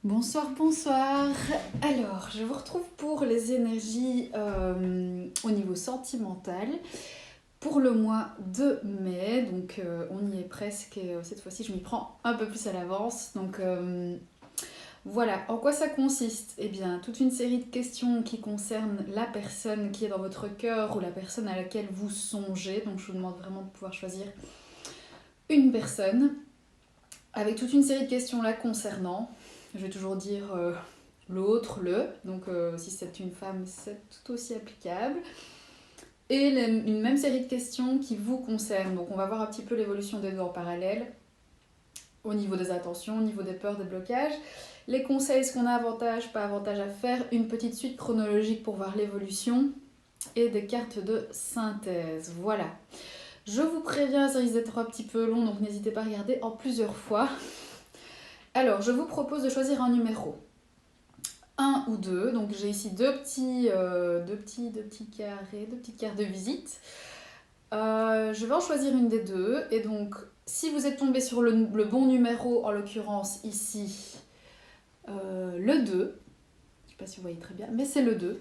Bonsoir, bonsoir. Alors, je vous retrouve pour les énergies au niveau sentimental pour le mois de mai. Donc, on y est presque et cette fois-ci, je m'y prends un peu plus à l'avance. Donc, voilà. En quoi ça consiste? Eh bien, toute une série de questions qui concernent la personne qui est dans votre cœur ou la personne à laquelle vous songez. Donc, je vous demande vraiment de pouvoir choisir une personne avec toute une série de questions là concernant. Je vais toujours dire l'autre, le. Donc si c'est une femme, c'est tout aussi applicable. Et une même série de questions qui vous concernent. Donc on va voir un petit peu l'évolution des deux en parallèle. Au niveau des attentions, au niveau des peurs, des blocages. Les conseils, est-ce qu'on a avantage, pas avantage à faire. Une petite suite chronologique pour voir l'évolution. Et des cartes de synthèse. Voilà. Je vous préviens, ça risque d'être un petit peu long, donc n'hésitez pas à regarder en plusieurs fois. Alors, je vous propose de choisir un numéro. Un ou deux. Donc j'ai ici deux petits carrés, deux petites cartes de visite. Je vais en choisir une des deux. Et donc, si vous êtes tombé sur le bon numéro, en l'occurrence ici, le 2. Je ne sais pas si vous voyez très bien, mais c'est le 2.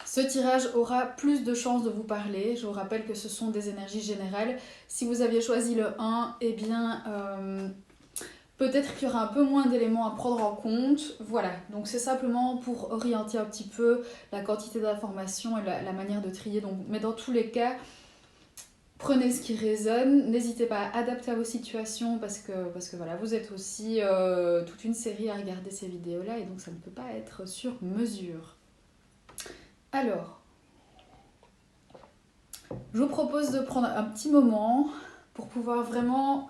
Ce tirage aura plus de chances de vous parler. Je vous rappelle que ce sont des énergies générales. Si vous aviez choisi le 1, eh bien... peut-être qu'il y aura un peu moins d'éléments à prendre en compte. Voilà, donc c'est simplement pour orienter un petit peu la quantité d'informations et la manière de trier. Donc, mais dans tous les cas, prenez ce qui résonne. N'hésitez pas à adapter à vos situations parce que voilà, vous êtes aussi toute une série à regarder ces vidéos-là et donc ça ne peut pas être sur mesure. Alors, je vous propose de prendre un petit moment pour pouvoir vraiment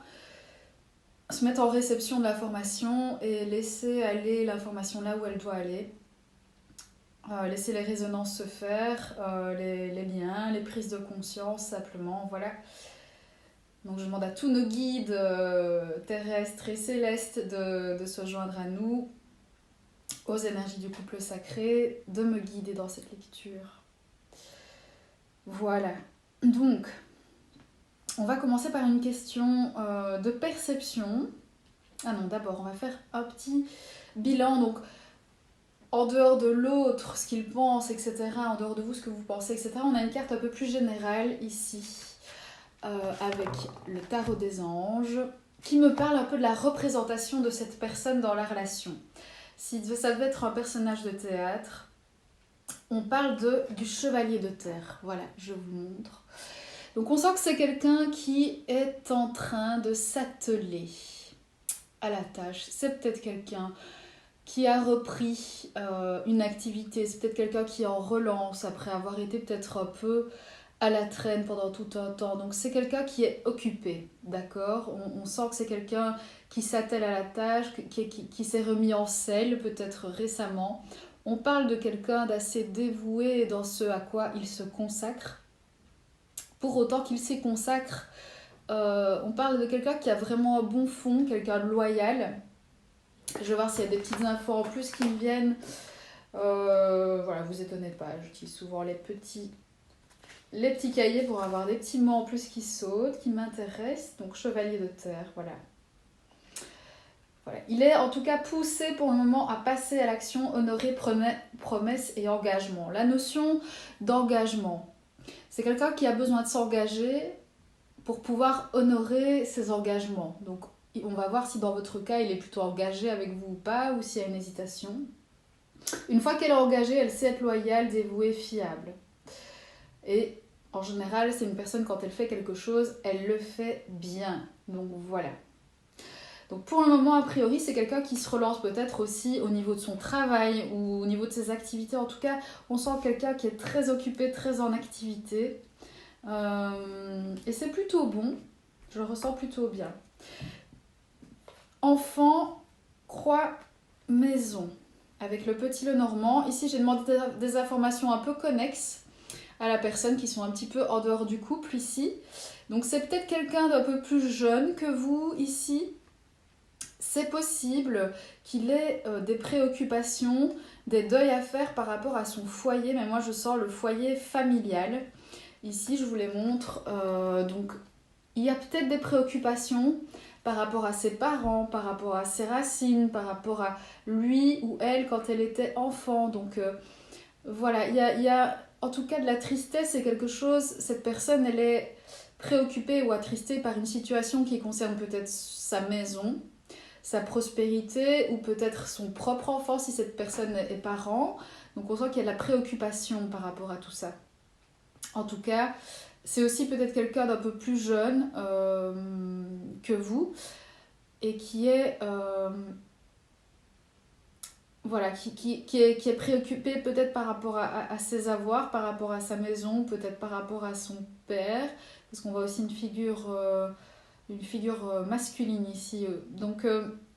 se mettre en réception de l'information et laisser aller l'information là où elle doit aller. Laisser les résonances se faire, les liens, les prises de conscience simplement, voilà. Donc je demande à tous nos guides terrestres et célestes de se joindre à nous, aux énergies du couple sacré, de me guider dans cette lecture. Voilà. Donc, on va commencer par une question de perception. Ah non, d'abord, on va faire un petit bilan. Donc, en dehors de l'autre, ce qu'il pense, etc., en dehors de vous, ce que vous pensez, etc., on a une carte un peu plus générale ici, avec le tarot des anges, qui me parle un peu de la représentation de cette personne dans la relation. Si ça devait être un personnage de théâtre, on parle du chevalier de terre. Voilà, je vous montre. Donc on sent que c'est quelqu'un qui est en train de s'atteler à la tâche. C'est peut-être quelqu'un qui a repris une activité, c'est peut-être quelqu'un qui est en relance après avoir été peut-être un peu à la traîne pendant tout un temps. Donc c'est quelqu'un qui est occupé, d'accord? On sent que c'est quelqu'un qui s'attelle à la tâche, qui s'est remis en selle peut-être récemment. On parle de quelqu'un d'assez dévoué dans ce à quoi il se consacre. Pour autant qu'il s'y consacre, on parle de quelqu'un qui a vraiment un bon fond, quelqu'un de loyal. Je vais voir s'il y a des petites infos en plus qui me viennent. Voilà, vous étonnez pas, j'utilise souvent les petits cahiers pour avoir des petits mots en plus qui sautent, qui m'intéressent. Donc chevalier de terre, voilà. Voilà. Il est en tout cas poussé pour le moment à passer à l'action, honorer promesses et engagement. La notion d'engagement, c'est quelqu'un qui a besoin de s'engager pour pouvoir honorer ses engagements. Donc on va voir si dans votre cas il est plutôt engagé avec vous ou pas, ou s'il y a une hésitation. Une fois qu'elle est engagée, elle sait être loyale, dévouée, fiable. Et en général, c'est une personne, quand elle fait quelque chose, elle le fait bien. Donc voilà. Donc pour le moment, a priori, c'est quelqu'un qui se relance peut-être aussi au niveau de son travail ou au niveau de ses activités. En tout cas, on sent quelqu'un qui est très occupé, très en activité. Et c'est plutôt bon. Je le ressens plutôt bien. Enfant, croix, maison. Avec le petit Lenormand. Ici, j'ai demandé des informations un peu connexes à la personne qui sont un petit peu en dehors du couple ici. Donc c'est peut-être quelqu'un d'un peu plus jeune que vous ici. C'est possible qu'il ait des préoccupations, des deuils à faire par rapport à son foyer, mais moi je sens le foyer familial. Ici je vous les montre, donc il y a peut-être des préoccupations par rapport à ses parents, par rapport à ses racines, par rapport à lui ou elle quand elle était enfant. Donc voilà, il y a en tout cas de la tristesse, c'est quelque chose, cette personne elle est préoccupée ou attristée par une situation qui concerne peut-être sa maison, sa prospérité ou peut-être son propre enfant si cette personne est parent. Donc on sent qu'il y a de la préoccupation par rapport à tout ça. En tout cas, c'est aussi peut-être quelqu'un d'un peu plus jeune que vous et qui est, voilà, qui est préoccupé peut-être par rapport à ses avoirs, par rapport à sa maison, peut-être par rapport à son père, parce qu'on voit aussi une figure masculine ici. Donc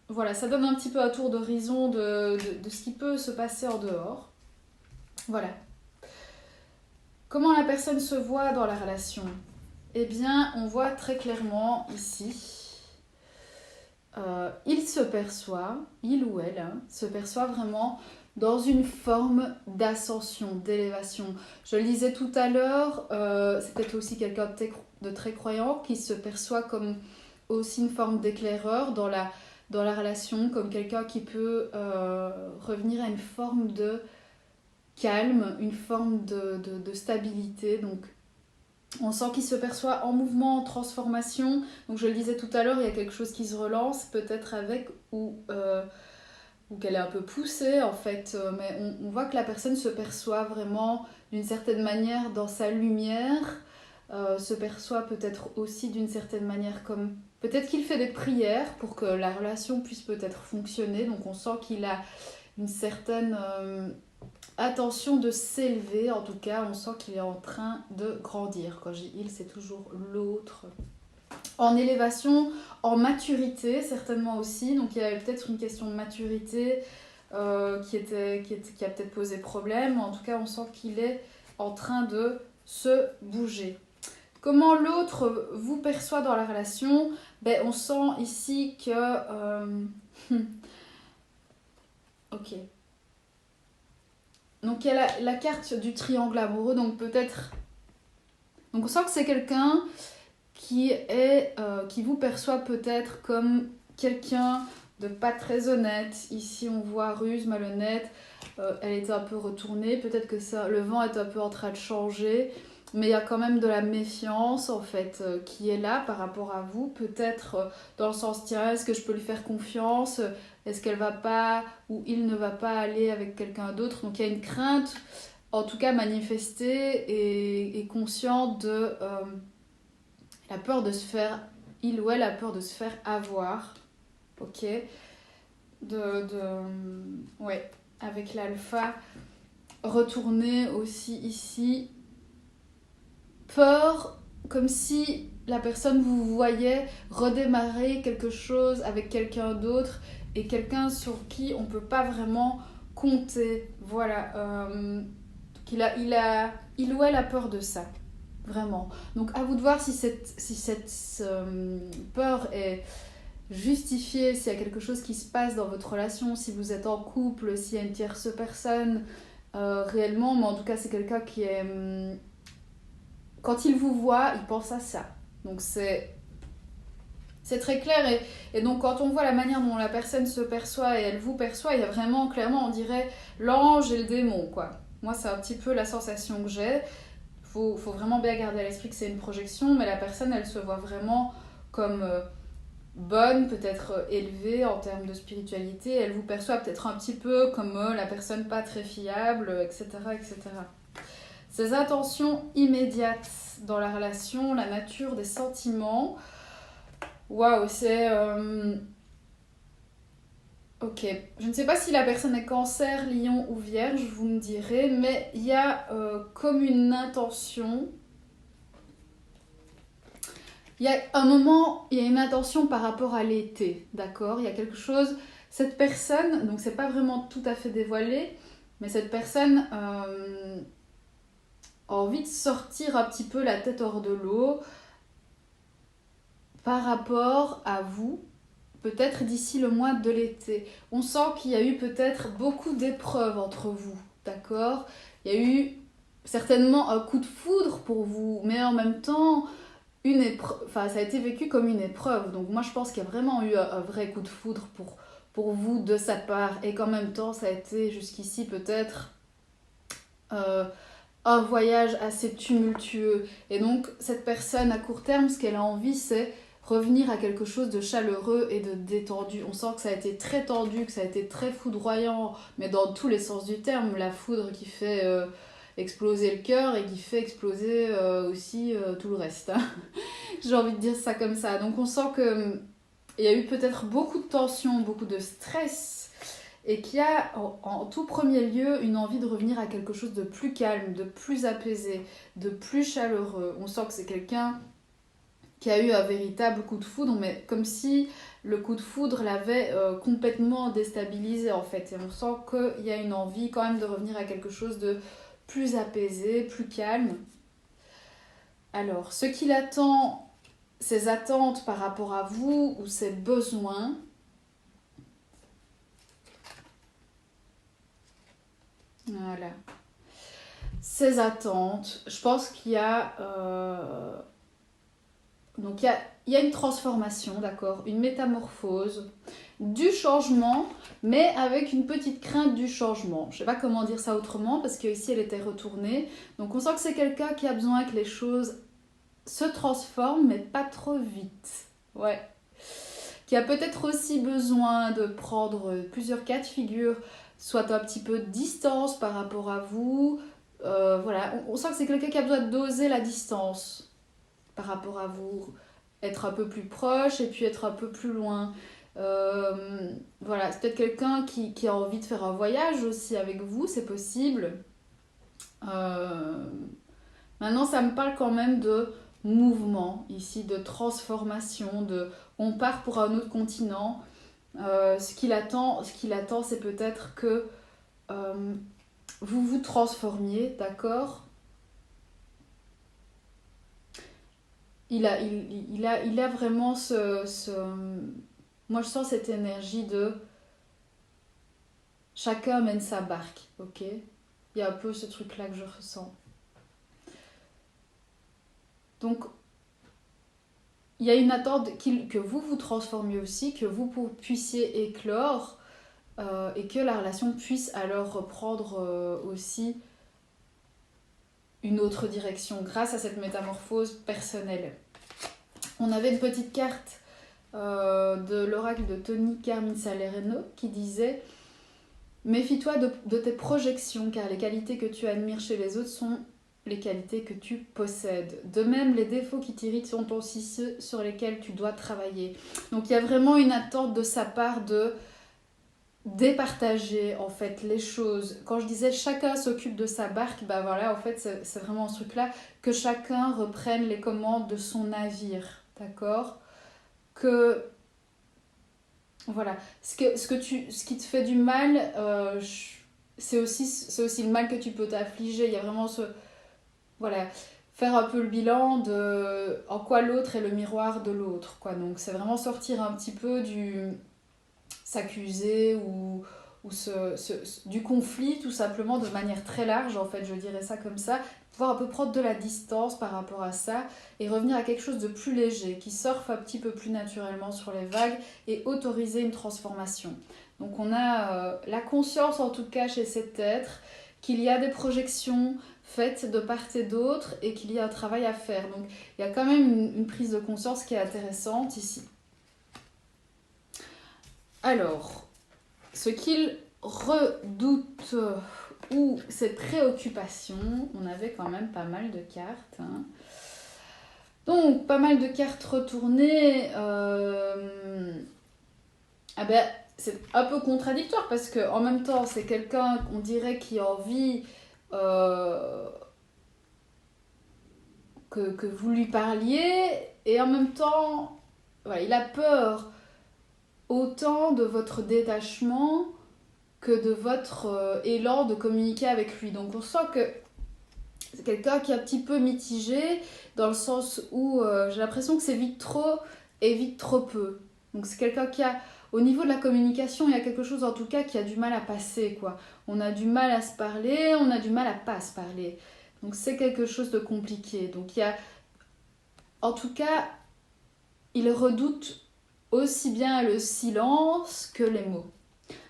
voilà, ça donne un petit peu un tour d'horizon de ce qui peut se passer en dehors. Voilà. Comment la personne se voit dans la relation? Eh bien, on voit très clairement ici, il se perçoit, il ou elle, se perçoit vraiment dans une forme d'ascension, d'élévation. Je le disais tout à l'heure, c'est peut-être aussi quelqu'un de très croyant qui se perçoit comme aussi une forme d'éclaireur dans la relation, comme quelqu'un qui peut revenir à une forme de calme, une forme de stabilité. Donc on sent qu'il se perçoit en mouvement, en transformation. Donc je le disais tout à l'heure, il y a quelque chose qui se relance, peut-être avec ou qu'elle est un peu poussée en fait. Mais on voit que la personne se perçoit vraiment d'une certaine manière dans sa lumière, se perçoit peut-être aussi d'une certaine manière comme... Peut-être qu'il fait des prières pour que la relation puisse peut-être fonctionner. Donc on sent qu'il a une certaine... attention de s'élever, en tout cas, on sent qu'il est en train de grandir. Quand je dis il, c'est toujours l'autre. En élévation, en maturité, certainement aussi. Donc il y avait peut-être une question de maturité qui a peut-être posé problème. En tout cas, on sent qu'il est en train de se bouger. Comment l'autre vous perçoit dans la relation? On sent ici que... ok. Donc il y a la carte du triangle amoureux, donc peut-être... Donc on sent que c'est quelqu'un qui vous perçoit peut-être comme quelqu'un de pas très honnête. Ici on voit ruse, malhonnête, elle est un peu retournée, peut-être que le vent est un peu en train de changer, mais il y a quand même de la méfiance en fait qui est là par rapport à vous, peut-être dans le sens tiens, est-ce que je peux lui faire confiance, est-ce qu'elle va pas ou il ne va pas aller avec quelqu'un d'autre. Donc il y a une crainte en tout cas manifestée et consciente de la peur de se faire, il ou elle a peur de se faire avoir, ok, ouais, avec l'alpha retourner aussi ici, peur comme si la personne vous voyait redémarrer quelque chose avec quelqu'un d'autre et quelqu'un sur qui on peut pas vraiment compter, voilà, il ou elle a peur de ça. Vraiment. Donc à vous de voir si cette peur est justifiée, s'il y a quelque chose qui se passe dans votre relation, si vous êtes en couple, s'il y a une tierce personne réellement, mais en tout cas c'est quelqu'un qui est... quand il vous voit, il pense à ça. Donc c'est très clair et donc quand on voit la manière dont la personne se perçoit et elle vous perçoit, il y a vraiment clairement, on dirait, l'ange et le démon, quoi. Moi c'est un petit peu la sensation que j'ai. Faut vraiment bien garder à l'esprit que c'est une projection, mais la personne, elle se voit vraiment comme bonne, peut-être élevée en termes de spiritualité. Elle vous perçoit peut-être un petit peu comme la personne pas très fiable, etc., etc. Ses intentions immédiates dans la relation, la nature des sentiments. Waouh, c'est... Ok, je ne sais pas si la personne est cancer, lion ou vierge, vous me direz, mais il y a comme une intention, il y a un moment, il y a une intention par rapport à l'été, d'accord? Il y a quelque chose, cette personne, donc c'est pas vraiment tout à fait dévoilé, mais cette personne a envie de sortir un petit peu la tête hors de l'eau par rapport à vous, peut-être d'ici le mois de l'été. On sent qu'il y a eu peut-être beaucoup d'épreuves entre vous, d'accord? Il y a eu certainement un coup de foudre pour vous, mais en même temps enfin, ça a été vécu comme une épreuve. Donc moi, je pense qu'il y a vraiment eu un vrai coup de foudre pour vous de sa part. Et qu'en même temps, ça a été jusqu'ici peut-être euh, un voyage assez tumultueux. Et donc, cette personne, à court terme, ce qu'elle a envie, c'est revenir à quelque chose de chaleureux et de détendu. On sent que ça a été très tendu, que ça a été très foudroyant, mais dans tous les sens du terme. La foudre qui fait exploser le cœur et qui fait exploser aussi tout le reste. Hein. J'ai envie de dire ça comme ça. Donc, on sent que il y a eu peut-être beaucoup de tension, beaucoup de stress, et qu'il y a en tout premier lieu une envie de revenir à quelque chose de plus calme, de plus apaisé, de plus chaleureux. On sent que c'est quelqu'un qui a eu un véritable coup de foudre, mais comme si le coup de foudre l'avait complètement déstabilisé en fait. Et on sent qu'il y a une envie quand même de revenir à quelque chose de plus apaisé, plus calme. Alors, ce qu'il attend, ses attentes par rapport à vous ou ses besoins. Voilà. Ses attentes, je pense qu'il y a... donc il y a une transformation, d'accord, une métamorphose, du changement, mais avec une petite crainte du changement. Je ne sais pas comment dire ça autrement, parce qu'ici elle était retournée. Donc on sent que c'est quelqu'un qui a besoin que les choses se transforment, mais pas trop vite. Ouais. Qui a peut-être aussi besoin de prendre plusieurs cas de figure, soit un petit peu de distance par rapport à vous. Voilà, on sent que c'est quelqu'un qui a besoin de doser la distance par rapport à vous. Être un peu plus proche et puis être un peu plus loin. Voilà, c'est peut-être quelqu'un qui a envie de faire un voyage aussi avec vous, c'est possible. Maintenant, ça me parle quand même de mouvement ici, de transformation, de on part pour un autre continent. Ce qu'il attend, c'est peut-être que vous vous transformiez, d'accord. Il a vraiment Moi, je sens cette énergie de chacun mène sa barque, ok. Il y a un peu ce truc-là que je ressens. Donc, il y a une attente que vous vous transformiez aussi, que vous puissiez éclore et que la relation puisse alors reprendre aussi une autre direction grâce à cette métamorphose personnelle. On avait une petite carte de l'oracle de Tony Carmine Salerno qui disait « Méfie-toi de tes projections car les qualités que tu admires chez les autres sont les qualités que tu possèdes. De même, les défauts qui t'irritent sont aussi ceux sur lesquels tu dois travailler. » Donc il y a vraiment une attente de sa part de départager en fait les choses. Quand je disais chacun s'occupe de sa barque, bah voilà, en fait c'est vraiment ce truc-là, que chacun reprenne les commandes de son navire, d'accord. Que voilà, ce qui te fait du mal, c'est aussi le mal que tu peux t'affliger. Il y a vraiment voilà, faire un peu le bilan de en quoi l'autre est le miroir de l'autre, quoi. Donc c'est vraiment sortir un petit peu du s'accuser ou du conflit tout simplement de manière très large, en fait, je dirais ça comme ça, pouvoir un peu prendre de la distance par rapport à ça et revenir à quelque chose de plus léger, qui surfe un petit peu plus naturellement sur les vagues et autoriser une transformation. Donc on a la conscience en tout cas chez cet être qu'il y a des projections faites de part et d'autre et qu'il y a un travail à faire. Donc il y a quand même une prise de conscience qui est intéressante ici. Alors, ce qu'il redoute ou ses préoccupations, on avait quand même pas mal de cartes. Hein. Donc, pas mal de cartes retournées. Ah ben, c'est un peu contradictoire parce qu'en même temps, c'est quelqu'un qu'on dirait qui a envie que vous lui parliez et en même temps, voilà, il a peur autant de votre détachement que de votre élan de communiquer avec lui. Donc on sent que c'est quelqu'un qui est un petit peu mitigé dans le sens où j'ai l'impression que c'est vite trop et vite trop peu. Donc c'est quelqu'un qui a, au niveau de la communication, il y a quelque chose en tout cas qui a du mal à passer, quoi. On a du mal à se parler, on a du mal à pas se parler. Donc c'est quelque chose de compliqué. Donc il y a En tout cas, il redoute aussi bien le silence que les mots.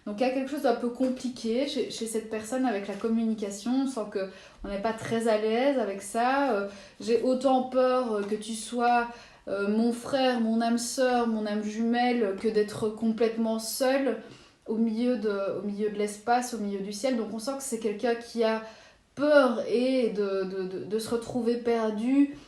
Donc il y a quelque chose d'un peu compliqué chez cette personne avec la communication. On sent qu'on n'est pas très à l'aise avec ça. J'ai autant peur que tu sois mon frère, mon âme sœur, mon âme jumelle, que d'être complètement seul au milieu de l'espace, au milieu du ciel. Donc on sent que c'est quelqu'un qui a peur et de se retrouver perdu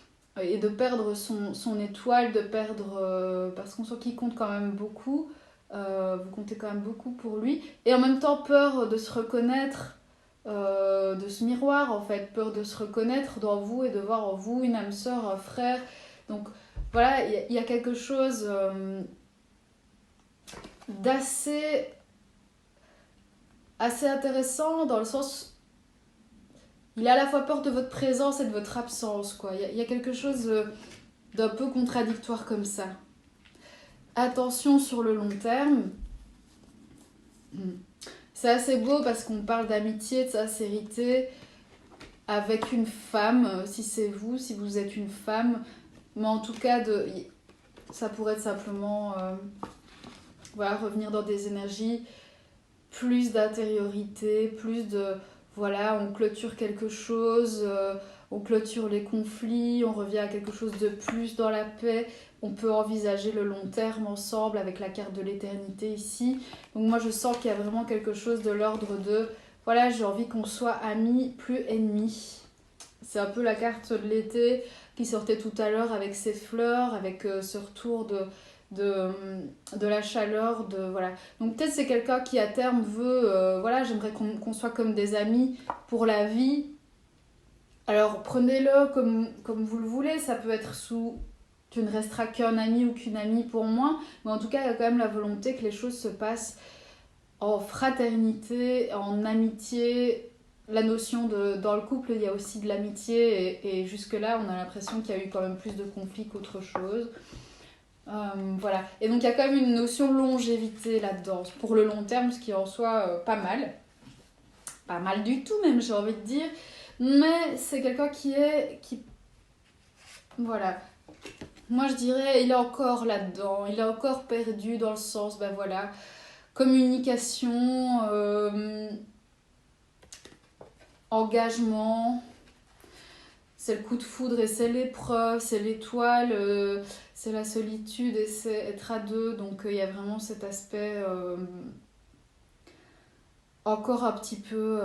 et de perdre son étoile, de perdre... parce qu'on sent qu'il compte quand même beaucoup. Vous comptez quand même beaucoup pour lui. Et en même temps, peur de se reconnaître, de ce miroir en fait. Peur de se reconnaître dans vous et de voir en vous une âme sœur, un frère. Donc voilà, il y a quelque chose d'assez assez intéressant dans le sens... Il a à la fois peur de votre présence et de votre absence, quoi. Il y a quelque chose d'un peu contradictoire comme ça. Attention sur le long terme. C'est assez beau parce qu'on parle d'amitié, de sincérité avec une femme, si c'est vous, si vous êtes une femme. Mais en tout cas, ça pourrait être simplement voilà, revenir dans des énergies, plus d'intériorité, plus de... Voilà, on clôture quelque chose, on clôture les conflits, on revient à quelque chose de plus dans la paix. On peut envisager le long terme ensemble avec la carte de l'éternité ici. Donc moi je sens qu'il y a vraiment quelque chose de l'ordre de... Voilà, j'ai envie qu'on soit amis, plus ennemis. C'est un peu la carte de l'été qui sortait tout à l'heure avec ses fleurs, avec ce retour de, de la chaleur, de voilà. Donc peut-être c'est quelqu'un qui à terme veut, voilà, j'aimerais qu'on soit comme des amis pour la vie. Alors prenez-le comme vous le voulez, ça peut être sous tu ne resteras qu'un ami ou qu'une amie pour moi, mais en tout cas il y a quand même la volonté que les choses se passent en fraternité, en amitié. La notion de dans le couple il y a aussi de l'amitié et jusque-là on a l'impression qu'il y a eu quand même plus de conflits qu'autre chose. Voilà. Et donc il y a quand même une notion de longévité là-dedans, pour le long terme, ce qui en soit pas mal. Pas mal du tout même, j'ai envie de dire. Mais c'est quelqu'un qui... Voilà. Moi je dirais, il est encore là-dedans, il est encore perdu dans le sens, ben voilà, communication, engagement, c'est le coup de foudre et c'est l'épreuve, c'est l'étoile, c'est la solitude et c'est être à deux. Donc il y a vraiment cet aspect encore un petit peu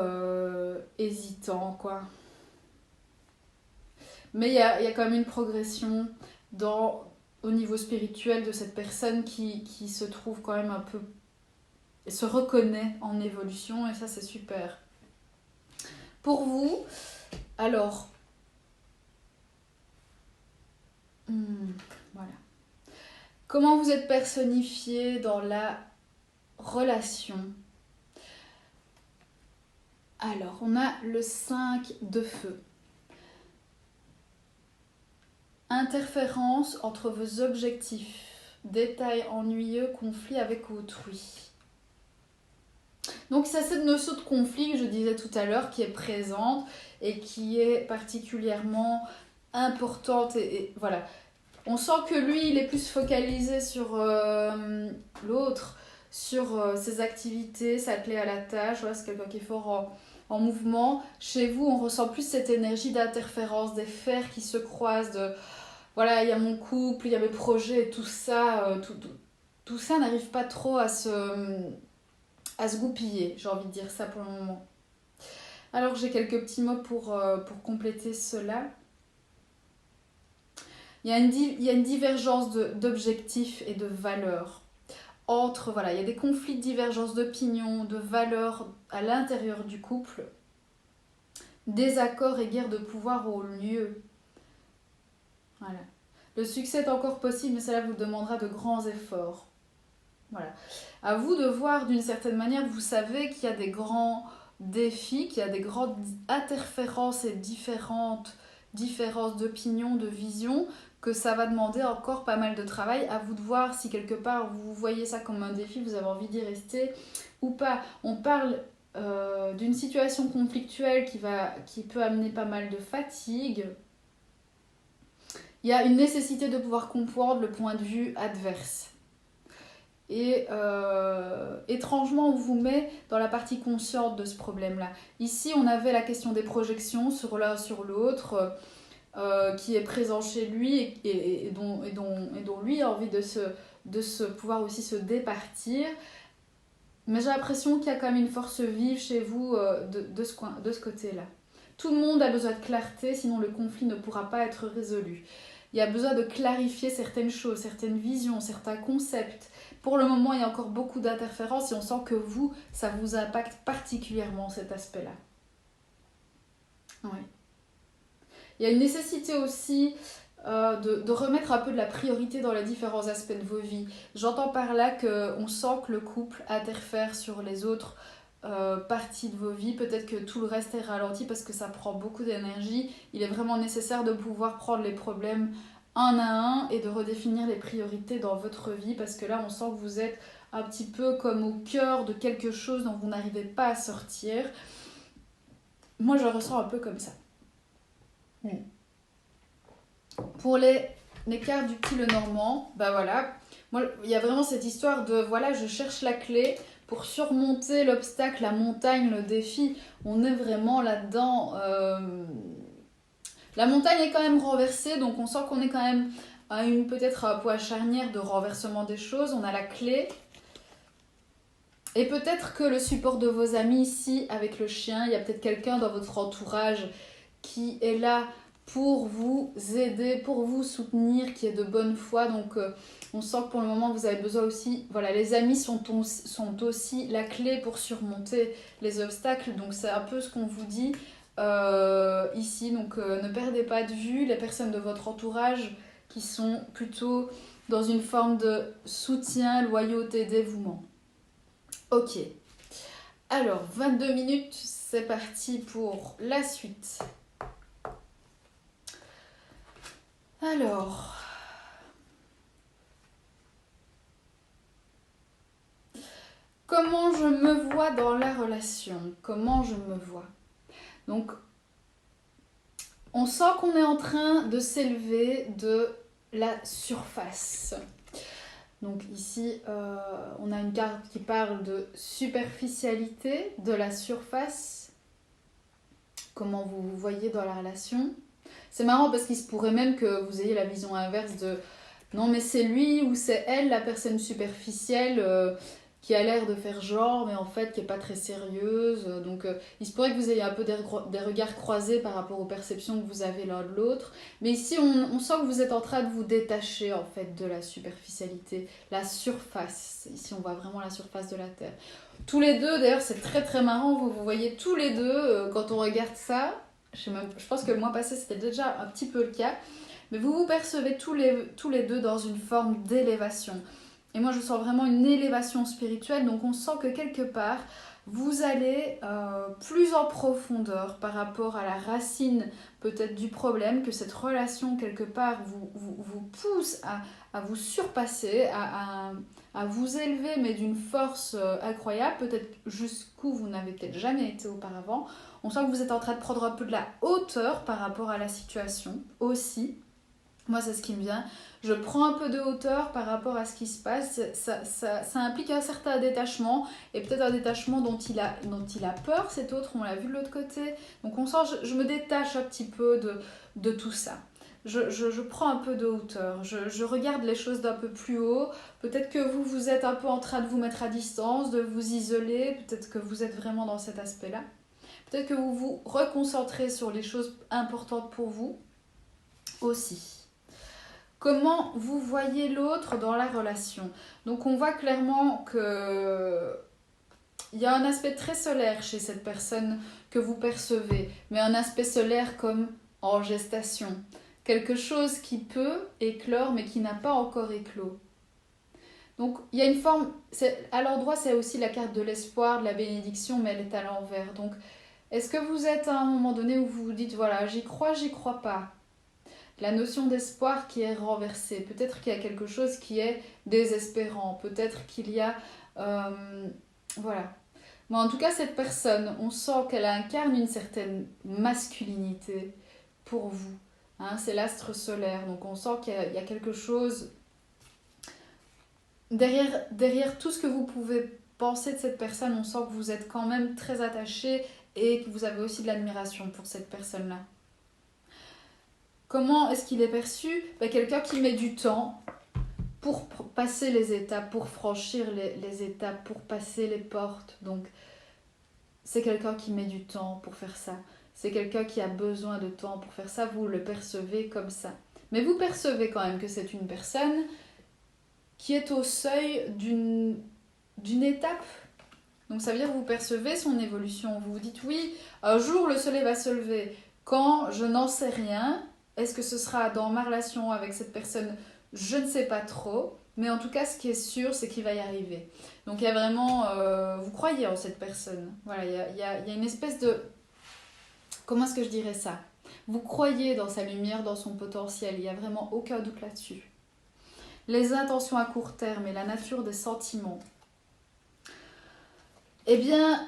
hésitant, quoi. Mais il y a quand même une progression au niveau spirituel de cette personne qui se trouve quand même un peu... se reconnaît en évolution et ça c'est super. Pour vous, alors... voilà. Comment vous êtes personnifié dans la relation? Alors, on a le 5 de feu. Interférence entre vos objectifs. Détails ennuyeux, conflit avec autrui. Donc, c'est cette notion de conflit que je disais tout à l'heure qui est présente et qui est particulièrement importante. Et voilà. On sent que lui, il est plus focalisé sur l'autre, sur ses activités, s'atteler à la tâche. Voilà, c'est quelqu'un qui est fort en mouvement. Chez vous, on ressent plus cette énergie d'interférence, des fers qui se croisent. Voilà, il y a mon couple, il y a mes projets, tout ça. Tout ça n'arrive pas trop à se goupiller. J'ai envie de dire ça pour le moment. Alors, j'ai quelques petits mots pour compléter cela. Il y a une divergence d'objectifs et de valeurs. Voilà, il y a des conflits de divergence d'opinion, de valeurs à l'intérieur du couple. Désaccords et guerres de pouvoir ont lieu. Voilà. Le succès est encore possible, mais cela vous demandera de grands efforts. Voilà. À vous de voir d'une certaine manière, vous savez qu'il y a des grands défis, qu'il y a des grandes interférences et différences d'opinion, de vision, que ça va demander encore pas mal de travail. À vous de voir si quelque part vous voyez ça comme un défi, vous avez envie d'y rester ou pas. On parle d'une situation conflictuelle qui peut amener pas mal de fatigue. il y a une nécessité de pouvoir comprendre le point de vue adverse. Et étrangement, on vous met dans la partie consciente de ce problème-là. Ici, on avait la question des projections sur l'un sur l'autre, qui est présent chez lui et dont lui a envie de se pouvoir aussi se départir. Mais j'ai l'impression qu'il y a quand même une force vive chez vous de ce côté-là. Tout le monde a besoin de clarté, sinon le conflit ne pourra pas être résolu. Il y a besoin de clarifier certaines choses, certaines visions, certains concepts. Pour le moment, il y a encore beaucoup d'interférences et on sent que vous, ça vous impacte particulièrement cet aspect-là. Oui. Il y a une nécessité aussi de remettre un peu de la priorité dans les différents aspects de vos vies. J'entends par là qu'on sent que le couple interfère sur les autres parties de vos vies. Peut-être que tout le reste est ralenti parce que ça prend beaucoup d'énergie. Il est vraiment nécessaire de pouvoir prendre les problèmes un à un et de redéfinir les priorités dans votre vie parce que là, on sent que vous êtes un petit peu comme au cœur de quelque chose dont vous n'arrivez pas à sortir. Moi, je le ressens un peu comme ça. Pour les cartes du petit Lenormand, bah voilà, moi il y a vraiment cette histoire de voilà, je cherche la clé pour surmonter l'obstacle, la montagne, le défi. On est vraiment là-dedans. La montagne est quand même renversée, donc on sent qu'on est quand même à une peut-être à point charnière de renversement des choses. On a la clé. Et peut-être que le support de vos amis ici, avec le chien, il y a peut-être quelqu'un dans votre entourage qui est là pour vous aider, pour vous soutenir, qui est de bonne foi. Donc on sent que pour le moment vous avez besoin aussi, voilà, les amis sont aussi la clé pour surmonter les obstacles. Donc c'est un peu ce qu'on vous dit ici. Donc ne perdez pas de vue les personnes de votre entourage qui sont plutôt dans une forme de soutien, loyauté, dévouement. Ok, alors 22 minutes, c'est parti pour la suite. Alors, comment je me vois dans la relation? Comment je me vois? Donc, on sent qu'on est en train de s'élever de la surface. Donc ici, on a une carte qui parle de superficialité, de la surface. Comment vous vous voyez dans la relation? C'est marrant parce qu'il se pourrait même que vous ayez la vision inverse de non mais c'est lui ou c'est elle la personne superficielle qui a l'air de faire genre mais en fait qui n'est pas très sérieuse. Donc il se pourrait que vous ayez un peu des regards croisés par rapport aux perceptions que vous avez l'un de l'autre. Mais ici on sent que vous êtes en train de vous détacher en fait de la superficialité, la surface. Ici on voit vraiment la surface de la Terre. Tous les deux, d'ailleurs c'est très très marrant, vous voyez tous les deux quand on regarde ça. Je pense que le mois passé c'était déjà un petit peu le cas, mais vous vous percevez tous les deux dans une forme d'élévation. Et moi je sens vraiment une élévation spirituelle, donc on sent que quelque part vous allez plus en profondeur par rapport à la racine peut-être du problème, que cette relation quelque part vous pousse à vous surpasser, à vous élever mais d'une force incroyable, peut-être jusqu'où vous n'avez peut-être jamais été auparavant. On sent que vous êtes en train de prendre un peu de la hauteur par rapport à la situation aussi. Moi, c'est ce qui me vient. Je prends un peu de hauteur par rapport à ce qui se passe. Ça implique un certain détachement et peut-être un détachement dont il a peur, cet autre. On l'a vu de l'autre côté. Donc, on sent, je me détache un petit peu de tout ça. Je prends un peu de hauteur. Je regarde les choses d'un peu plus haut. Peut-être que vous êtes un peu en train de vous mettre à distance, de vous isoler. Peut-être que vous êtes vraiment dans cet aspect-là. Peut-être que vous vous reconcentrez sur les choses importantes pour vous aussi. Comment vous voyez l'autre dans la relation? Donc on voit clairement qu'il y a un aspect très solaire chez cette personne que vous percevez, mais un aspect solaire comme en gestation. Quelque chose qui peut éclore mais qui n'a pas encore éclos. Donc il y a une forme, à l'endroit c'est aussi la carte de l'espoir, de la bénédiction, mais elle est à l'envers. Donc est-ce que vous êtes à un moment donné où vous vous dites voilà, j'y crois pas? La notion d'espoir qui est renversée. Peut-être qu'il y a quelque chose qui est désespérant. Peut-être qu'il y a... voilà. Mais en tout cas, cette personne, on sent qu'elle incarne une certaine masculinité pour vous. Hein, c'est l'astre solaire. Donc on sent qu'il y a quelque chose derrière tout ce que vous pouvez penser de cette personne. On sent que vous êtes quand même très attaché et que vous avez aussi de l'admiration pour cette personne-là. Comment est-ce qu'il est perçu? Quelqu'un qui met du temps pour passer les étapes, pour franchir les étapes, pour passer les portes. Donc, c'est quelqu'un qui met du temps pour faire ça. C'est quelqu'un qui a besoin de temps pour faire ça. Vous le percevez comme ça. Mais vous percevez quand même que c'est une personne qui est au seuil d'une étape. Donc, ça veut dire que vous percevez son évolution. Vous vous dites, oui, un jour le soleil va se lever. Quand je n'en sais rien, est-ce que ce sera dans ma relation avec cette personne? Je ne sais pas trop, mais en tout cas, ce qui est sûr, c'est qu'il va y arriver. Donc, il y a vraiment... vous croyez en cette personne. Voilà, il y a une espèce de... Comment est-ce que je dirais ça? Vous croyez dans sa lumière, dans son potentiel. Il n'y a vraiment aucun doute là-dessus. Les intentions à court terme et la nature des sentiments. Eh bien...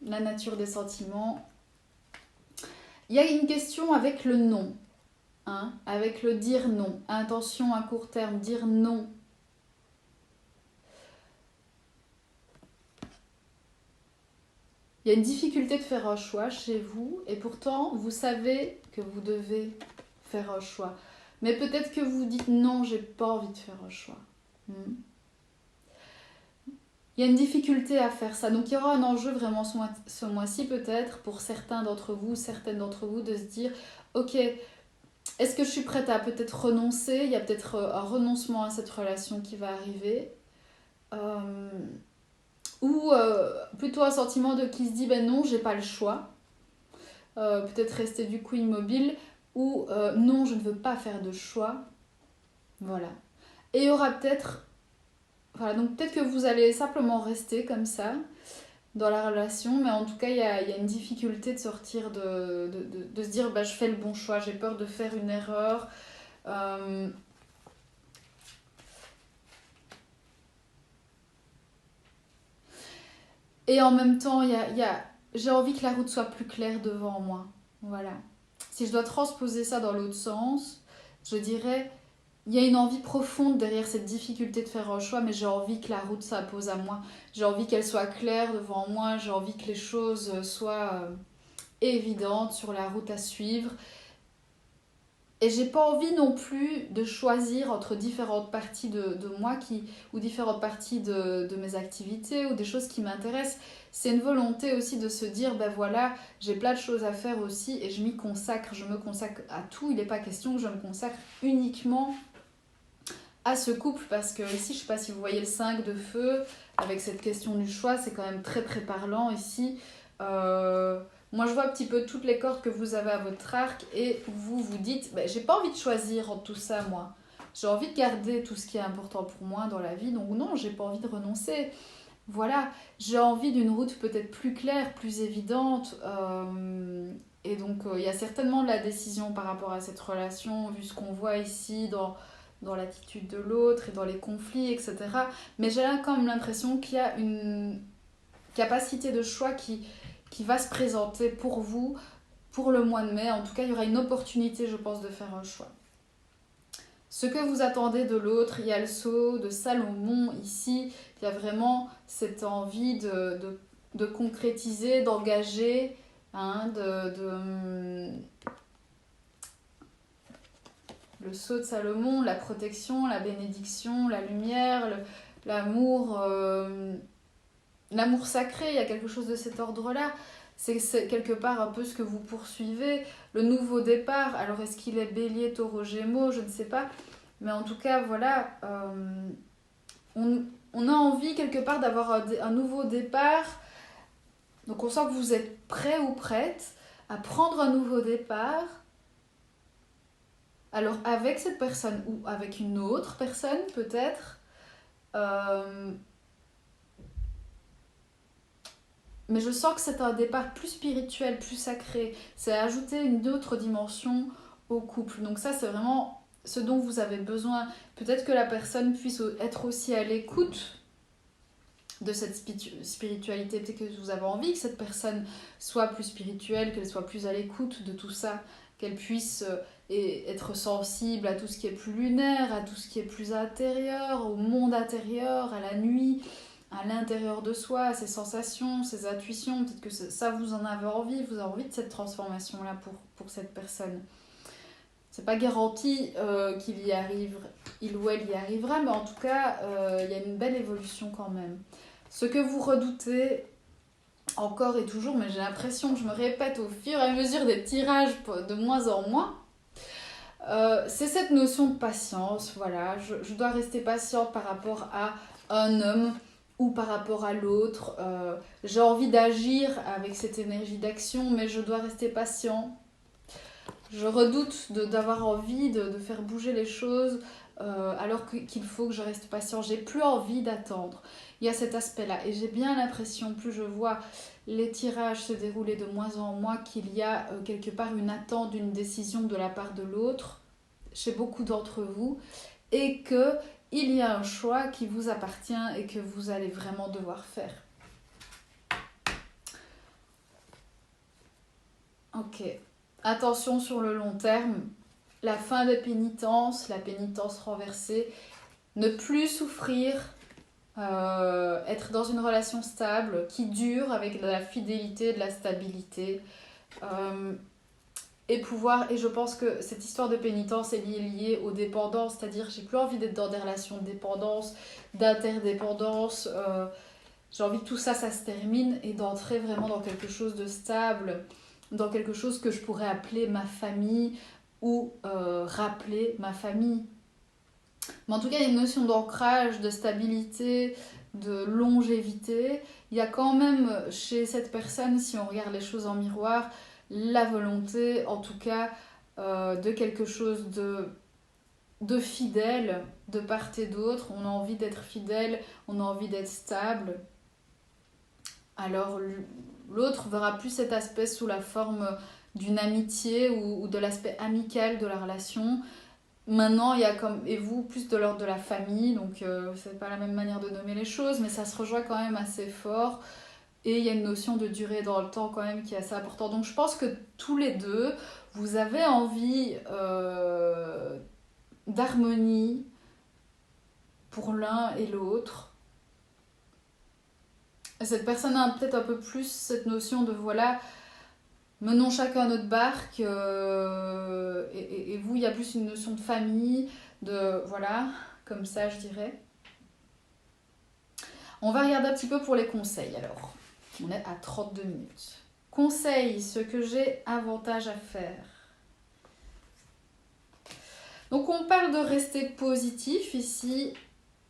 la nature des sentiments. Il y a une question avec le non, hein, avec le dire non. Intention à court terme, dire non. Il y a une difficulté de faire un choix chez vous et pourtant vous savez que vous devez faire un choix. Mais peut-être que vous dites non, j'ai pas envie de faire un choix. Il y a une difficulté à faire ça. Donc il y aura un enjeu vraiment ce mois-ci peut-être pour certains d'entre vous, certaines d'entre vous de se dire ok, est-ce que je suis prête à peut-être renoncer? Il y a peut-être un renoncement à cette relation qui va arriver. Ou plutôt un sentiment de qui se dit ben non, j'ai pas le choix. Peut-être rester du coup immobile. Ou non, je ne veux pas faire de choix. Voilà. Et il y aura peut-être... Voilà, donc peut-être que vous allez simplement rester comme ça dans la relation, mais en tout cas, il y a une difficulté de sortir, de se dire bah, je fais le bon choix, j'ai peur de faire une erreur. Et en même temps, j'ai envie que la route soit plus claire devant moi. Voilà. Si je dois transposer ça dans l'autre sens, je dirais il y a une envie profonde derrière cette difficulté de faire un choix, mais j'ai envie que la route s'impose à moi. J'ai envie qu'elle soit claire devant moi, j'ai envie que les choses soient évidentes sur la route à suivre. Et j'ai pas envie non plus de choisir entre différentes parties de moi ou différentes parties de mes activités ou des choses qui m'intéressent. C'est une volonté aussi de se dire, ben voilà, j'ai plein de choses à faire aussi et je m'y consacre, je me consacre à tout. Il n'est pas question que je me consacre uniquement à ce couple parce que ici, je sais pas si vous voyez le 5 de feu, avec cette question du choix, c'est quand même très très parlant ici. Moi, je vois un petit peu toutes les cordes que vous avez à votre arc et vous vous dites, j'ai pas envie de choisir entre tout ça, moi. J'ai envie de garder tout ce qui est important pour moi dans la vie, donc non, j'ai pas envie de renoncer. Voilà, j'ai envie d'une route peut-être plus claire, plus évidente. Et donc, il y a certainement de la décision par rapport à cette relation, vu ce qu'on voit ici dans l'attitude de l'autre et dans les conflits, etc. Mais j'ai quand même l'impression qu'il y a une capacité de choix qui va se présenter pour vous pour le mois de mai. En tout cas, il y aura une opportunité, je pense, de faire un choix. Ce que vous attendez de l'autre, il y a le sceau de Salomon ici, il y a vraiment cette envie de concrétiser, d'engager, hein, le sceau de Salomon, la protection, la bénédiction, la lumière, l'amour, l'amour sacré, il y a quelque chose de cet ordre-là. C'est quelque part un peu ce que vous poursuivez. Le nouveau départ, alors est-ce qu'il est bélier, taureau, gémeaux, je ne sais pas. Mais en tout cas, voilà, on a envie quelque part d'avoir un nouveau départ. Donc on sent que vous êtes prêt ou prête à prendre un nouveau départ. Alors avec cette personne ou avec une autre personne peut-être. Mais je sens que c'est un départ plus spirituel, plus sacré. C'est ajouter une autre dimension au couple. Donc ça, c'est vraiment ce dont vous avez besoin. Peut-être que la personne puisse être aussi à l'écoute de cette spiritualité. Peut-être que vous avez envie que cette personne soit plus spirituelle, qu'elle soit plus à l'écoute de tout ça, qu'elle puisse être sensible à tout ce qui est plus lunaire, à tout ce qui est plus intérieur, au monde intérieur, à la nuit, à l'intérieur de soi, à ses sensations, ses intuitions. Peut-être que ça, vous en avez envie, vous avez envie de cette transformation-là pour cette personne. C'est pas garanti qu'il y arrive, il ou elle y arrivera, mais en tout cas, il y a une belle évolution quand même. Ce que vous redoutez encore et toujours, mais j'ai l'impression que je me répète au fur et à mesure des tirages de moins en moins, c'est cette notion de patience. Voilà, je dois rester patiente par rapport à un homme ou par rapport à l'autre. J'ai envie d'agir avec cette énergie d'action, mais je dois rester patient. Je redoute d'avoir envie de faire bouger les choses alors qu'il faut que je reste patient. J'ai plus envie d'attendre. Il y a cet aspect-là. Et j'ai bien l'impression, plus je vois les tirages se dérouler de moins en moins, qu'il y a quelque part une attente d'une décision de la part de l'autre, chez beaucoup d'entre vous, et qu'il y a un choix qui vous appartient et que vous allez vraiment devoir faire. Ok. Attention sur le long terme, la fin des pénitences, la pénitence renversée, ne plus souffrir, être dans une relation stable, qui dure avec de la fidélité, de la stabilité, et je pense que cette histoire de pénitence est liée aux dépendances, c'est-à-dire j'ai plus envie d'être dans des relations de dépendance, d'interdépendance, j'ai envie que tout ça se termine et d'entrer vraiment dans quelque chose de stable, dans quelque chose que je pourrais appeler ma famille ou rappeler ma famille. Mais en tout cas, il y a une notion d'ancrage, de stabilité, de longévité. Il y a quand même chez cette personne, si on regarde les choses en miroir, la volonté, en tout cas, de quelque chose de fidèle de part et d'autre. On a envie d'être fidèle, on a envie d'être stable. Alors l'autre verra plus cet aspect sous la forme d'une amitié ou de l'aspect amical de la relation. Maintenant, il y a et vous, plus de l'ordre de la famille, donc c'est pas la même manière de nommer les choses, mais ça se rejoint quand même assez fort. Et il y a une notion de durée dans le temps quand même qui est assez importante. Donc je pense que tous les deux, vous avez envie d'harmonie pour l'un et l'autre. Cette personne a peut-être un peu plus cette notion de voilà, menons chacun notre barque, et vous, il y a plus une notion de famille, de voilà, comme ça je dirais. On va regarder un petit peu pour les conseils alors. On est à 32 minutes. Conseils, ce que j'ai avantage à faire. Donc on parle de rester positif ici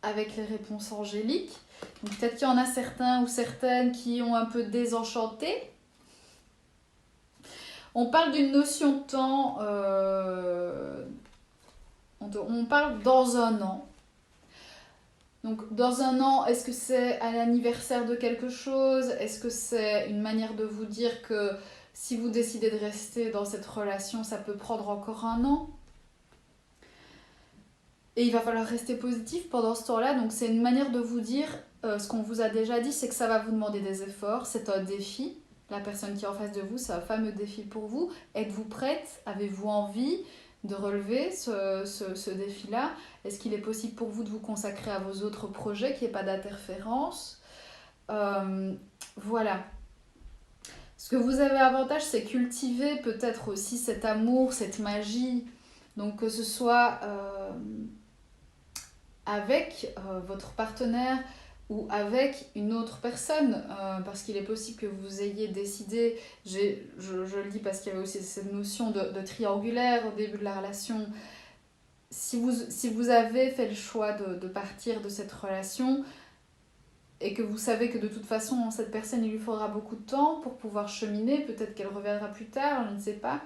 avec les réponses angéliques. Donc peut-être qu'il y en a certains ou certaines qui ont un peu désenchanté. On parle d'une notion de temps, on parle dans un an. Donc dans un an, est-ce que c'est à l'anniversaire de quelque chose? Est-ce que c'est une manière de vous dire que si vous décidez de rester dans cette relation, ça peut prendre encore un an? Et il va falloir rester positif pendant ce temps-là. Donc c'est une manière de vous dire, ce qu'on vous a déjà dit, c'est que ça va vous demander des efforts. C'est un défi. La personne qui est en face de vous, c'est un fameux défi pour vous. Êtes-vous prête? Avez-vous envie de relever ce défi-là? Est-ce qu'il est possible pour vous de vous consacrer à vos autres projets, qu'il n'y ait pas d'interférence? Voilà. Ce que vous avez avantage, c'est cultiver peut-être aussi cet amour, cette magie. Donc que ce soit avec votre partenaire ou avec une autre personne, parce qu'il est possible que vous ayez décidé, je le dis parce qu'il y avait aussi cette notion de triangulaire au début de la relation, si vous avez fait le choix de partir de cette relation et que vous savez que de toute façon cette personne il lui faudra beaucoup de temps pour pouvoir cheminer, peut-être qu'elle reviendra plus tard, je ne sais pas,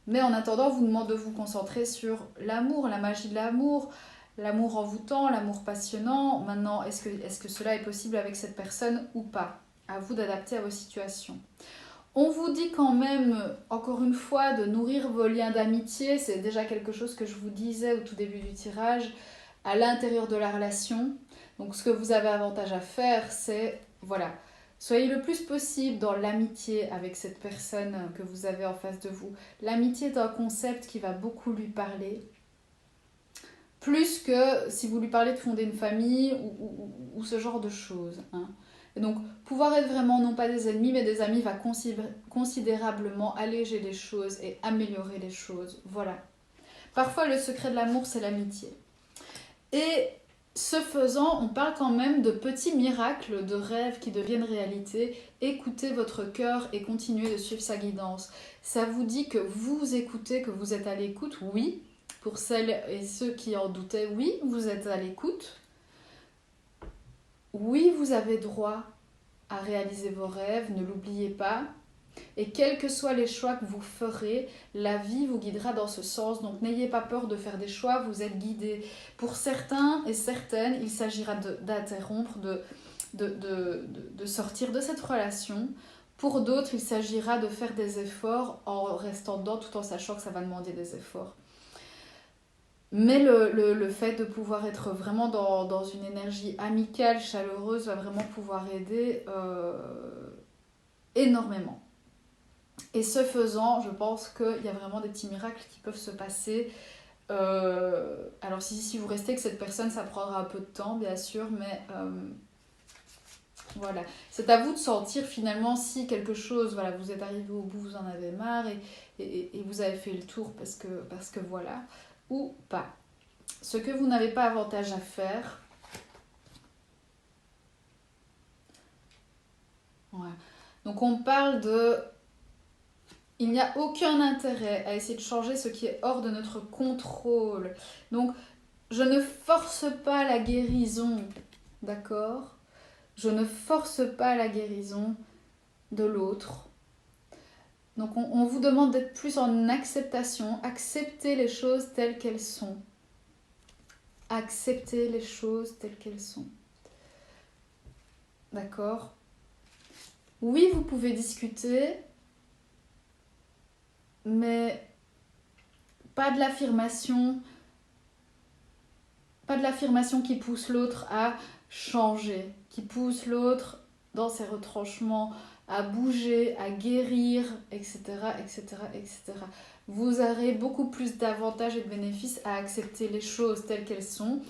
mais en attendant vous demande de vous concentrer sur l'amour, la magie de l'amour, l'amour envoûtant, l'amour passionnant. Maintenant, est-ce que cela est possible avec cette personne ou pas? À vous d'adapter à vos situations. On vous dit quand même, encore une fois, de nourrir vos liens d'amitié. C'est déjà quelque chose que je vous disais au tout début du tirage, à l'intérieur de la relation. Donc ce que vous avez avantage à faire, c'est, voilà, soyez le plus possible dans l'amitié avec cette personne que vous avez en face de vous. L'amitié est un concept qui va beaucoup lui parler. Plus que si vous lui parlez de fonder une famille ou ce genre de choses. Hein. Et donc, pouvoir être vraiment non pas des ennemis, mais des amis va considérablement alléger les choses et améliorer les choses. Voilà. Parfois, le secret de l'amour, c'est l'amitié. Et ce faisant, on parle quand même de petits miracles, de rêves qui deviennent réalité. Écoutez votre cœur et continuez de suivre sa guidance. Ça vous dit que vous écoutez, que vous êtes à l'écoute, oui. Pour celles et ceux qui en doutaient, oui, vous êtes à l'écoute. Oui, vous avez droit à réaliser vos rêves, ne l'oubliez pas. Et quels que soient les choix que vous ferez, la vie vous guidera dans ce sens. Donc n'ayez pas peur de faire des choix, vous êtes guidés. Pour certains et certaines, il s'agira d'interrompre, de sortir de cette relation. Pour d'autres, il s'agira de faire des efforts en restant dedans tout en sachant que ça va demander des efforts. Mais le fait de pouvoir être vraiment dans une énergie amicale, chaleureuse, va vraiment pouvoir aider énormément. Et ce faisant, je pense qu'il y a vraiment des petits miracles qui peuvent se passer. Alors si vous restez avec cette personne, ça prendra un peu de temps, bien sûr, mais voilà. C'est à vous de sentir finalement si quelque chose, voilà, vous êtes arrivé au bout, vous en avez marre et vous avez fait le tour parce que voilà, ou pas. Ce que vous n'avez pas avantage à faire, ouais. Donc on parle de... Il n'y a aucun intérêt à essayer de changer ce qui est hors de notre contrôle. Donc je ne force pas la guérison, d'accord ? Je ne force pas la guérison de l'autre. Donc on vous demande d'être plus en acceptation, accepter les choses telles qu'elles sont. Accepter les choses telles qu'elles sont. D'accord ? Oui, vous pouvez discuter, mais pas de l'affirmation qui pousse l'autre à changer, qui pousse l'autre dans ses retranchements, à bouger, à guérir, etc., etc., etc. Vous aurez beaucoup plus d'avantages et de bénéfices à accepter les choses telles qu'elles sont,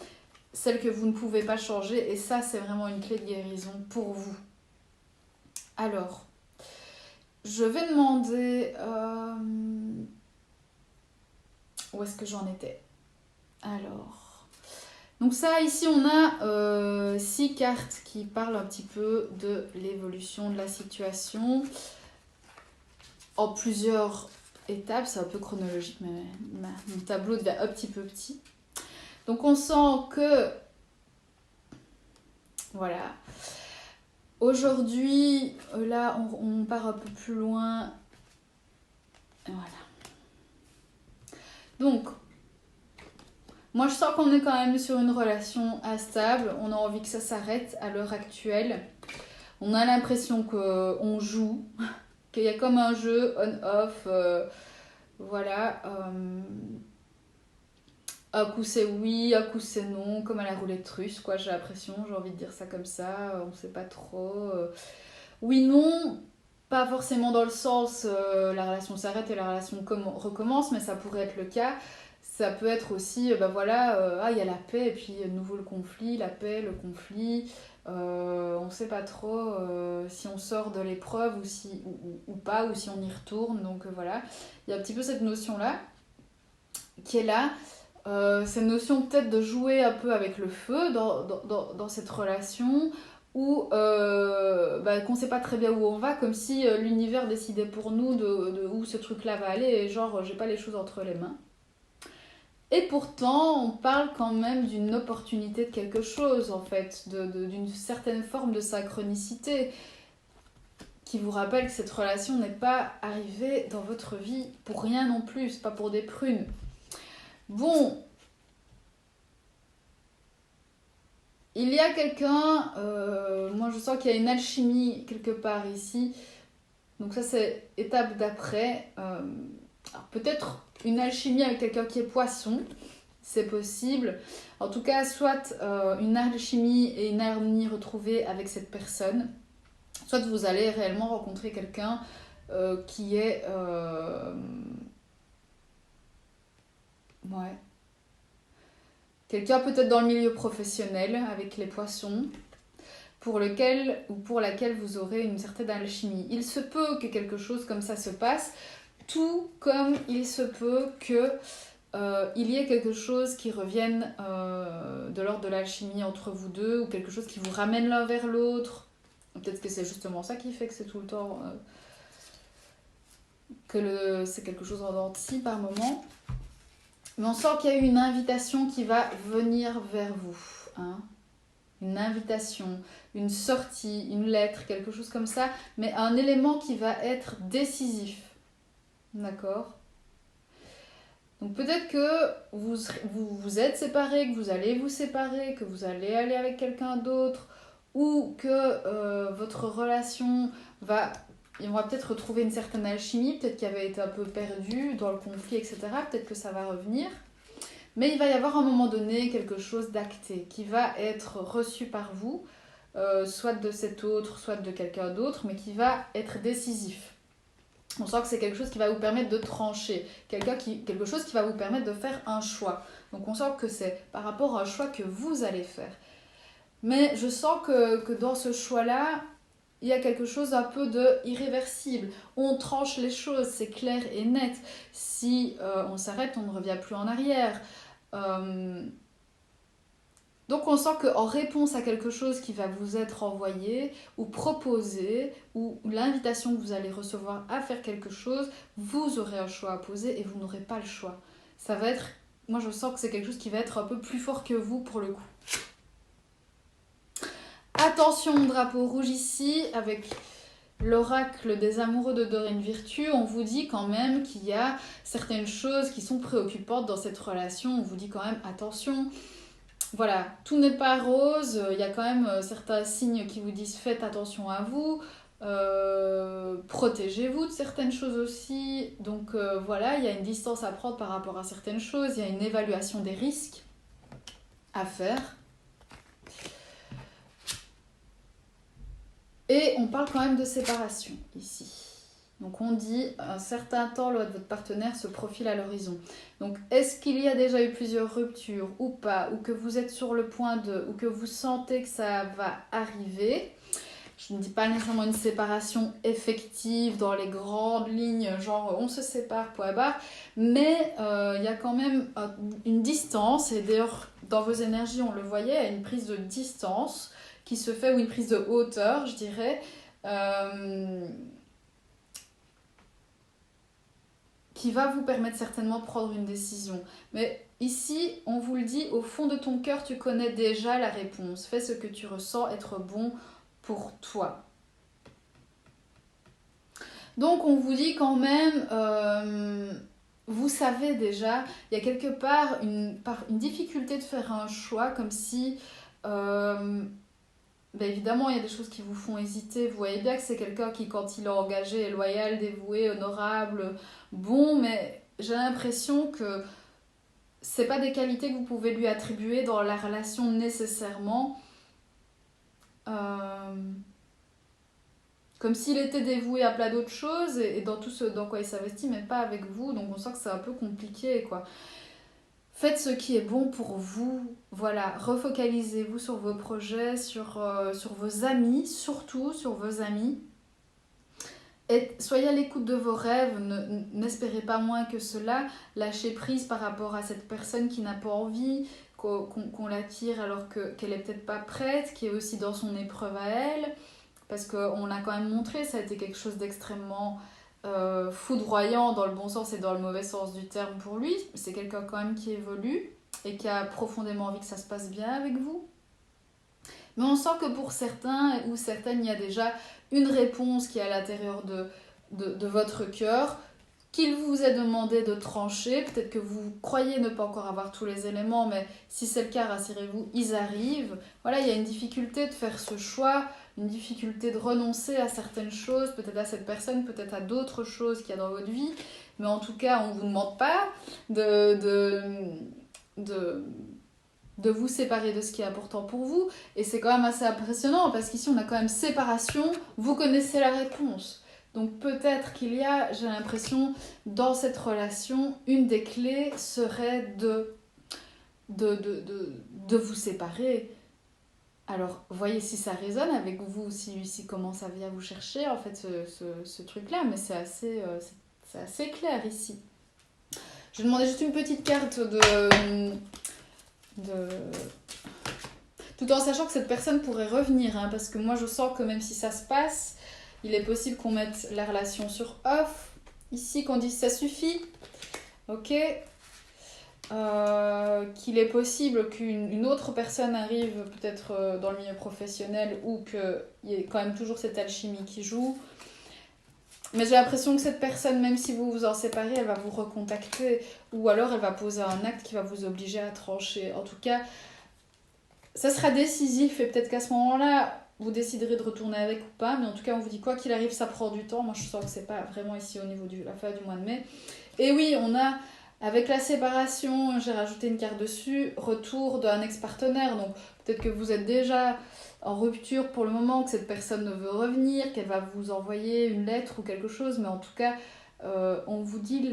celles que vous ne pouvez pas changer, et ça, c'est vraiment une clé de guérison pour vous. Alors, je vais demander... où est-ce que j'en étais ? Alors... Donc ça, ici, on a 6 cartes qui parlent un petit peu de l'évolution de la situation en plusieurs étapes. C'est un peu chronologique, mais mon tableau devient un petit peu petit. Donc on sent que... Voilà. Aujourd'hui, là, on part un peu plus loin. Voilà. Donc... Moi, je sens qu'on est quand même sur une relation instable. On a envie que ça s'arrête à l'heure actuelle. On a l'impression qu'on joue, qu'il y a comme un jeu on-off. Voilà. Un coup c'est oui, un coup c'est non, comme à la roulette russe, quoi. J'ai l'impression, j'ai envie de dire ça comme ça. On sait pas trop. Oui, non. Pas forcément dans le sens la relation s'arrête et la relation recommence, mais ça pourrait être le cas. Ça peut être aussi, voilà, il y a la paix et puis de nouveau le conflit, la paix, le conflit. On ne sait pas trop si on sort de l'épreuve ou pas, ou si on y retourne. Donc voilà, il y a un petit peu cette notion-là qui est là. Cette notion peut-être de jouer un peu avec le feu dans cette relation, ou qu'on ne sait pas très bien où on va, comme si l'univers décidait pour nous de où ce truc-là va aller, et genre j'ai pas les choses entre les mains. Et pourtant, on parle quand même d'une opportunité de quelque chose, en fait, d'une certaine forme de synchronicité, qui vous rappelle que cette relation n'est pas arrivée dans votre vie pour rien non plus, c'est pas pour des prunes. Bon, il y a quelqu'un, moi je sens qu'il y a une alchimie quelque part ici, donc ça c'est étape d'après. Alors peut-être une alchimie avec quelqu'un qui est poisson, c'est possible. En tout cas, soit une alchimie et une harmonie retrouvée avec cette personne, soit vous allez réellement rencontrer quelqu'un qui est... ouais. Quelqu'un peut-être dans le milieu professionnel avec les poissons, pour lequel ou pour laquelle vous aurez une certaine alchimie. Il se peut que quelque chose comme ça se passe, tout comme il se peut que il y ait quelque chose qui revienne de l'ordre de l'alchimie entre vous deux, ou quelque chose qui vous ramène l'un vers l'autre. Peut-être que c'est justement ça qui fait que c'est tout le temps c'est quelque chose en dents de scie par moment. Mais on sent qu'il y a eu une invitation qui va venir vers vous. Hein. Une invitation, une sortie, une lettre, quelque chose comme ça. Mais un élément qui va être décisif. D'accord ? Donc peut-être que vous êtes séparés, que vous allez vous séparer, que vous allez aller avec quelqu'un d'autre. Ou que votre relation va... On va peut-être retrouver une certaine alchimie, peut-être qu'il avait été un peu perdu dans le conflit, etc. Peut-être que ça va revenir. Mais il va y avoir à un moment donné quelque chose d'acté qui va être reçu par vous, soit de cet autre, soit de quelqu'un d'autre, mais qui va être décisif. On sent que c'est quelque chose qui va vous permettre de trancher, quelque chose qui va vous permettre de faire un choix. Donc on sent que c'est par rapport à un choix que vous allez faire. Mais je sens que dans ce choix-là, il y a quelque chose un peu de irréversible. On tranche les choses, c'est clair et net. Si on s'arrête, on ne revient plus en arrière. Donc on sent qu'en réponse à quelque chose qui va vous être envoyé ou proposé, ou l'invitation que vous allez recevoir à faire quelque chose, vous aurez un choix à poser et vous n'aurez pas le choix. Ça va être... Moi je sens que c'est quelque chose qui va être un peu plus fort que vous pour le coup. Attention, drapeau rouge ici, avec l'oracle des amoureux de Dorine Virtue, on vous dit quand même qu'il y a certaines choses qui sont préoccupantes dans cette relation. On vous dit quand même attention. Voilà, tout n'est pas rose. Il y a quand même certains signes qui vous disent faites attention à vous. Protégez-vous de certaines choses aussi. Donc voilà, il y a une distance à prendre par rapport à certaines choses. Il y a une évaluation des risques à faire. Et on parle quand même de séparation ici. Donc on dit un certain temps, l'autre de votre partenaire se profile à l'horizon. Donc est-ce qu'il y a déjà eu plusieurs ruptures ou pas, ou que vous êtes sur le point de, ou que vous sentez que ça va arriver? Je ne dis pas nécessairement une séparation effective dans les grandes lignes, genre on se sépare, point barre, mais il y a quand même une distance, et d'ailleurs dans vos énergies on le voyait, il y a une prise de distance qui se fait, ou une prise de hauteur, je dirais, qui va vous permettre certainement de prendre une décision. Mais ici, on vous le dit, au fond de ton cœur, tu connais déjà la réponse. Fais ce que tu ressens être bon pour toi. Donc, on vous dit quand même... vous savez déjà, il y a quelque part une difficulté de faire un choix, comme si... Ben évidemment, il y a des choses qui vous font hésiter. Vous voyez bien que c'est quelqu'un qui, quand il est engagé, est loyal, dévoué, honorable, bon, mais j'ai l'impression que c'est pas des qualités que vous pouvez lui attribuer dans la relation nécessairement. Comme s'il était dévoué à plein d'autres choses et dans tout ce dans quoi il s'investit, mais pas avec vous. Donc on sent que c'est un peu compliqué, quoi. Faites ce qui est bon pour vous, voilà, refocalisez-vous sur vos projets, sur vos amis, surtout sur vos amis. Et soyez à l'écoute de vos rêves, n'espérez pas moins que cela, lâchez prise par rapport à cette personne qui n'a pas envie, qu'on l'attire alors qu'elle est peut-être pas prête, qui est aussi dans son épreuve à elle, parce qu'on l'a quand même montré, ça a été quelque chose d'extrêmement... foudroyant dans le bon sens et dans le mauvais sens du terme pour lui. C'est quelqu'un quand même qui évolue et qui a profondément envie que ça se passe bien avec vous. Mais on sent que pour certains ou certaines, il y a déjà une réponse qui est à l'intérieur de votre cœur, qu'il vous est demandé de trancher. Peut-être que vous croyez ne pas encore avoir tous les éléments, mais si c'est le cas, rassurez-vous, ils arrivent. Voilà, il y a une difficulté de faire ce choix, une difficulté de renoncer à certaines choses, peut-être à cette personne, peut-être à d'autres choses qu'il y a dans votre vie. Mais en tout cas, on ne vous demande pas de vous séparer de ce qui est important pour vous. Et c'est quand même assez impressionnant parce qu'ici on a quand même séparation, vous connaissez la réponse. Donc peut-être qu'il y a, j'ai l'impression, dans cette relation, une des clés serait de vous séparer. Alors, voyez si ça résonne avec vous, si comment ça vient vous chercher, en fait, ce truc-là, mais c'est assez clair ici. Je vais demander juste une petite carte de... Tout en sachant que cette personne pourrait revenir, hein, parce que moi je sens que même si ça se passe, il est possible qu'on mette la relation sur off. Ici, qu'on dise ça suffit. Ok. Qu'il est possible qu'une autre personne arrive peut-être dans le milieu professionnel ou qu'il y ait quand même toujours cette alchimie qui joue. Mais j'ai l'impression que cette personne, même si vous vous en séparez, elle va vous recontacter ou alors elle va poser un acte qui va vous obliger à trancher. En tout cas, ça sera décisif et peut-être qu'à ce moment-là, vous déciderez de retourner avec ou pas. Mais en tout cas, on vous dit quoi qu'il arrive, ça prend du temps. Moi, je sens que c'est pas vraiment ici au niveau de la fin du mois de mai. Et oui, on a, avec la séparation, j'ai rajouté une carte dessus, retour d'un ex-partenaire. Donc peut-être que vous êtes déjà en rupture pour le moment, que cette personne ne veut revenir, qu'elle va vous envoyer une lettre ou quelque chose. Mais en tout cas, on vous dit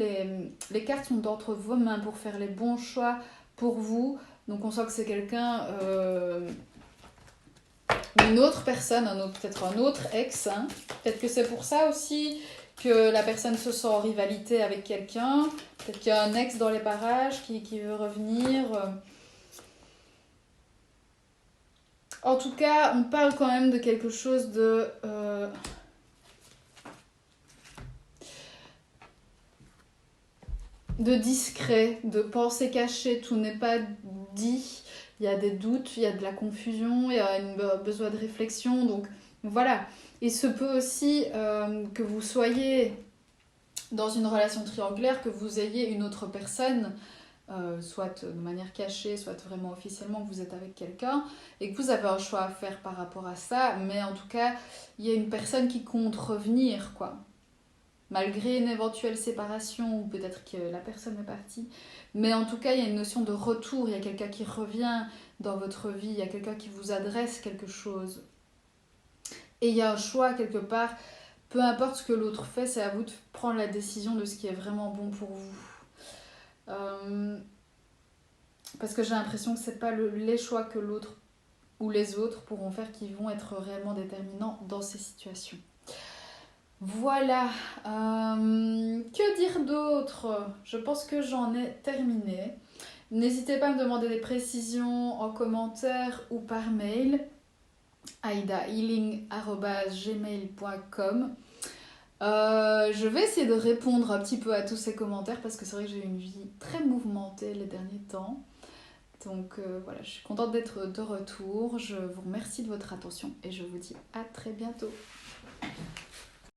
les cartes sont entre vos mains pour faire les bons choix pour vous. Donc on sent que c'est quelqu'un, une autre personne, peut-être un autre ex. Hein. Peut-être que c'est pour ça aussi que la personne se sent en rivalité avec quelqu'un. Peut-être qu'il y a un ex dans les parages qui veut revenir. En tout cas, on parle quand même de quelque chose de... de discret, de pensée cachée, tout n'est pas dit. Il y a des doutes, il y a de la confusion, il y a un besoin de réflexion. Donc voilà. Il se peut aussi que vous soyez dans une relation triangulaire, que vous ayez une autre personne, soit de manière cachée, soit vraiment officiellement que vous êtes avec quelqu'un, et que vous avez un choix à faire par rapport à ça. Mais en tout cas, il y a une personne qui compte revenir, quoi. Malgré une éventuelle séparation, ou peut-être que la personne est partie. Mais en tout cas, il y a une notion de retour, il y a quelqu'un qui revient dans votre vie, il y a quelqu'un qui vous adresse quelque chose. Et il y a un choix quelque part, peu importe ce que l'autre fait, c'est à vous de prendre la décision de ce qui est vraiment bon pour vous. Parce que j'ai l'impression que c'est pas les choix que l'autre ou les autres pourront faire qui vont être réellement déterminants dans ces situations. Voilà, que dire d'autre? Je pense que j'en ai terminé. N'hésitez pas à me demander des précisions en commentaire ou par mail. aidahealing@gmail.com. Je vais essayer de répondre un petit peu à tous ces commentaires parce que c'est vrai que j'ai eu une vie très mouvementée les derniers temps. Donc voilà, je suis contente d'être de retour. Je vous remercie de votre attention et je vous dis à très bientôt.